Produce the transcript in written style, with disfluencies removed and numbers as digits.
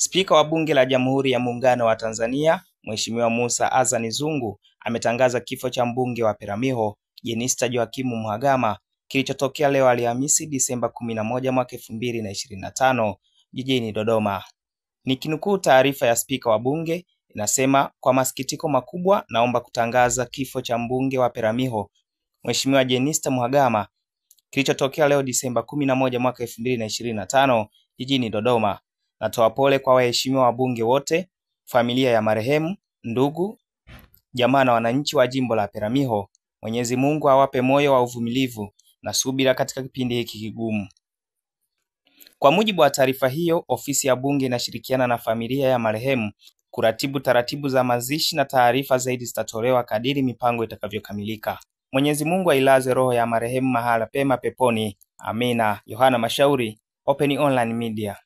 Spika wa Bunge la Jamhuri ya Muungano wa Tanzania, Mheshimiwa Mussa Azzan Zungu ametangaza kifo cha mbunge wa Peramiho, Jenista Joakim Mhagama kilichotokea leo Alhamisi Disemba 11 mwaka 2025 jijini Dodoma. Nikinukuu taarifa ya Spika wa Bunge inasema, kwa masikitiko makubwa naomba kutangaza kifo cha mbunge wa Peramiho, Mheshimiwa Jenista Mhagama kilichotokea leo Disemba 11 mwaka 2025 jijini Dodoma. Natoa pole kwa waheshimiwa wabunge wote, familia ya marehemu, ndugu, jamaa na wananchi wa jimbo la Peramiho. Mwenyezi Mungu awape moyo wa uvumilivu na subira katika kipindi hiki kigumu. Kwa mujibu wa taarifa hiyo, ofisi ya Bunge inashirikiana na familia ya marehemu kuratibu taratibu za mazishi na taarifa zaidi zitatolewa kadiri mipango itakavyokamilika. Mwenyezi Mungu ailaze roho ya marehemu mahala pema peponi. Amina. Yohana Mashauri, Open Online Media.